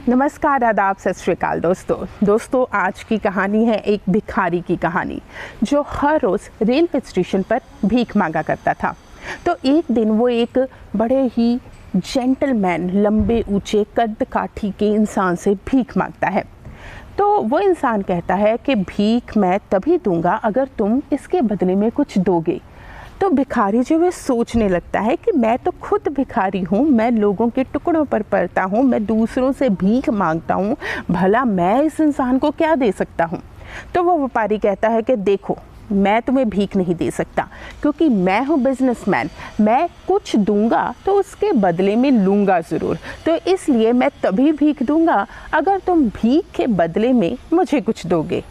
नमस्कार, आदाब, सत श्री अकाल दोस्तों आज की कहानी है एक भिखारी की कहानी जो हर रोज़ रेलवे स्टेशन पर भीख मांगा करता था। तो एक दिन वो एक बड़े ही जेंटलमैन, लंबे ऊंचे कद काठी के इंसान से भीख मांगता है। तो वो इंसान कहता है कि भीख मैं तभी दूंगा अगर तुम इसके बदले में कुछ दोगे। तो भिखारी जो है सोचने लगता है कि मैं तो खुद भिखारी हूँ, मैं लोगों के टुकड़ों पर पलता हूँ, मैं दूसरों से भीख मांगता हूँ, भला मैं इस इंसान को क्या दे सकता हूँ। तो वो व्यापारी कहता है कि देखो, मैं तुम्हें भीख नहीं दे सकता क्योंकि मैं हूँ बिजनेसमैन, मैं कुछ दूंगा तो उसके बदले में लूँगा ज़रूर। तो इसलिए मैं तभी भीख दूंगा अगर तुम भीख के बदले में मुझे कुछ दोगे।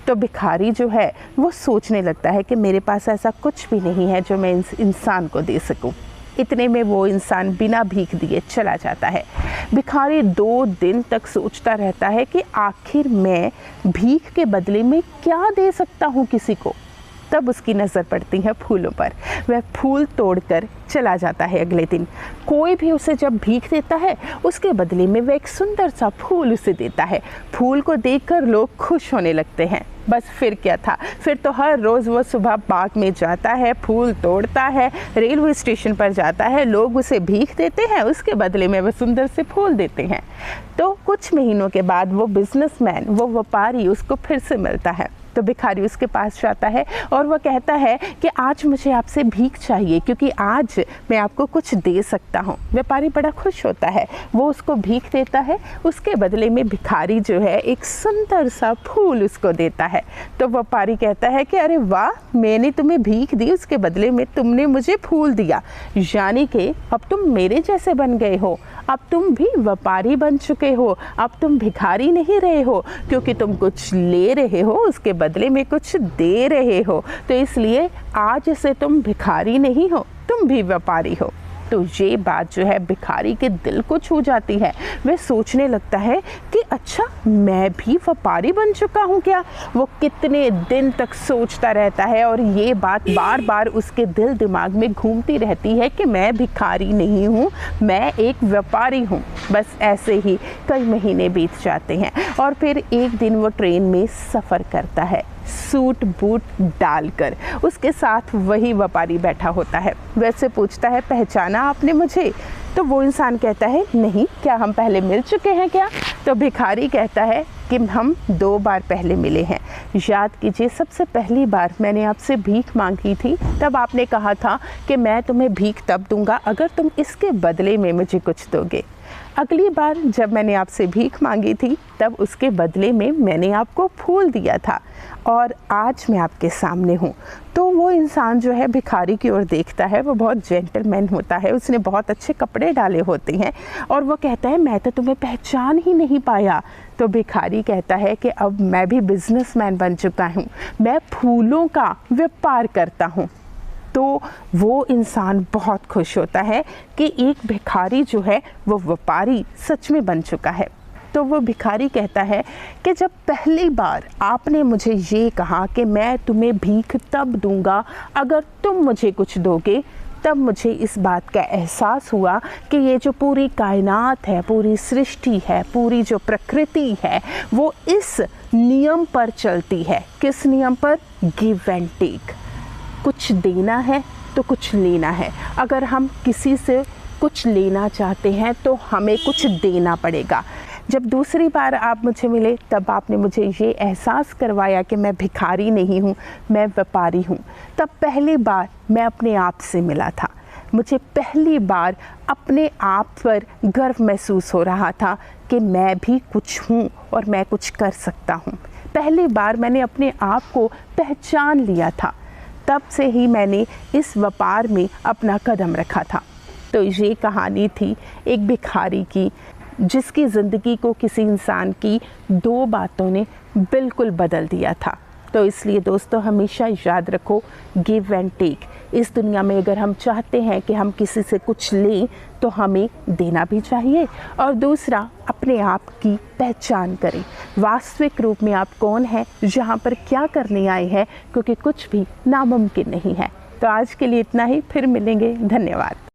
तो भिखारी जो है वो सोचने लगता है कि मेरे पास ऐसा कुछ भी नहीं है जो मैं इस इंसान को दे सकूं। इतने में वो इंसान बिना भीख दिए चला जाता है। भिखारी 2 दिन तक सोचता रहता है कि आखिर मैं भीख के बदले में क्या दे सकता हूँ किसी को। तब उसकी नज़र पड़ती है फूलों पर। वह फूल तोड़कर चला जाता है। अगले दिन कोई भी उसे जब भीख देता है उसके बदले में वह एक सुंदर सा फूल उसे देता है। फूल को देखकर लोग खुश होने लगते हैं। बस फिर क्या था, फिर तो हर रोज़ वो सुबह बाग में जाता है, फूल तोड़ता है, रेलवे स्टेशन पर जाता है, लोग उसे भीख देते हैं, उसके बदले में वह सुंदर से फूल देते हैं। तो कुछ महीनों के बाद वो बिजनेसमैन, वो व्यापारी उसको फिर से मिलता है। तो भिखारी उसके पास जाता है और वह कहता है कि आज मुझे आपसे भीख चाहिए क्योंकि आज मैं आपको कुछ दे सकता हूँ। व्यापारी बड़ा खुश होता है, वो उसको भीख देता है। उसके बदले में भिखारी जो है एक सुंदर सा फूल उसको देता है। तो व्यापारी कहता है कि अरे वाह, मैंने तुम्हें भीख दी, उसके बदले में तुमने मुझे फूल दिया, यानी कि अब तुम मेरे जैसे बन गए हो। अब तुम भी व्यापारी बन चुके हो, अब तुम भिखारी नहीं रहे हो क्योंकि तुम कुछ ले रहे हो, उसके बदले में कुछ दे रहे हो। तो इसलिए आज से तुम भिखारी नहीं हो, तुम भी व्यापारी हो। तो ये बात जो है भिखारी के दिल को छू जाती है। वह सोचने लगता है कि अच्छा, मैं भी व्यापारी बन चुका हूँ क्या। वो कितने दिन तक सोचता रहता है और ये बात बार बार उसके दिल दिमाग में घूमती रहती है कि मैं भिखारी नहीं हूँ, मैं एक व्यापारी हूँ। बस ऐसे ही कई महीने बीत जाते हैं और फिर एक दिन वो ट्रेन में सफ़र करता है, सूट बूट डालकर। उसके साथ वही व्यापारी बैठा होता है। वैसे पूछता है, पहचाना आपने मुझे? तो वो इंसान कहता है, नहीं, क्या हम पहले मिल चुके हैं क्या? तो भिखारी कहता है कि हम 2 बार पहले मिले हैं। याद कीजिए, सबसे पहली बार मैंने आपसे भीख मांगी थी, तब आपने कहा था कि मैं तुम्हें भीख तब दूंगा अगर तुम इसके बदले में मुझे कुछ दोगे। अगली बार जब मैंने आपसे भीख मांगी थी तब उसके बदले में मैंने आपको फूल दिया था और आज मैं आपके सामने हूँ। तो वो इंसान जो है भिखारी की ओर देखता है। वो बहुत जेंटलमैन होता है, उसने बहुत अच्छे कपड़े डाले होते हैं और वो कहता है, मैं तो तुम्हें पहचान ही नहीं पाया। तो भिखारी कहता है कि अब मैं भी बिजनेसमैन बन चुका हूँ, मैं फूलों का व्यापार करता हूँ। तो वो इंसान बहुत खुश होता है कि एक भिखारी जो है वो व्यापारी सच में बन चुका है। तो वो भिखारी कहता है कि जब पहली बार आपने मुझे ये कहा कि मैं तुम्हें भीख तब दूंगा अगर तुम मुझे कुछ दोगे, तब मुझे इस बात का एहसास हुआ कि ये जो पूरी कायनात है, पूरी सृष्टि है, पूरी जो प्रकृति है, वो इस नियम पर चलती है। किस नियम पर? Give and take. कुछ देना है तो कुछ लेना है। अगर हम किसी से कुछ लेना चाहते हैं तो हमें कुछ देना पड़ेगा। जब दूसरी बार आप मुझे मिले तब आपने मुझे ये एहसास करवाया कि मैं भिखारी नहीं हूँ, मैं व्यापारी हूँ। तब पहली बार मैं अपने आप से मिला था। मुझे पहली बार अपने आप पर गर्व महसूस हो रहा था कि मैं भी कुछ हूँ और मैं कुछ कर सकता हूँ। पहली बार मैंने अपने आप को पहचान लिया था। तब से ही मैंने इस व्यापार में अपना कदम रखा था। तो ये कहानी थी एक भिखारी की, जिसकी ज़िंदगी को किसी इंसान की 2 बातों ने बिल्कुल बदल दिया था। तो इसलिए दोस्तों, हमेशा याद रखो, गिव एंड टेक। इस दुनिया में अगर हम चाहते हैं कि हम किसी से कुछ लें तो हमें देना भी चाहिए और दूसरा, अपने आप की पहचान करें। वास्तविक रूप में आप कौन हैं, यहाँ पर क्या करने आए हैं, क्योंकि कुछ भी नामुमकिन नहीं है। तो आज के लिए इतना ही, फिर मिलेंगे। धन्यवाद।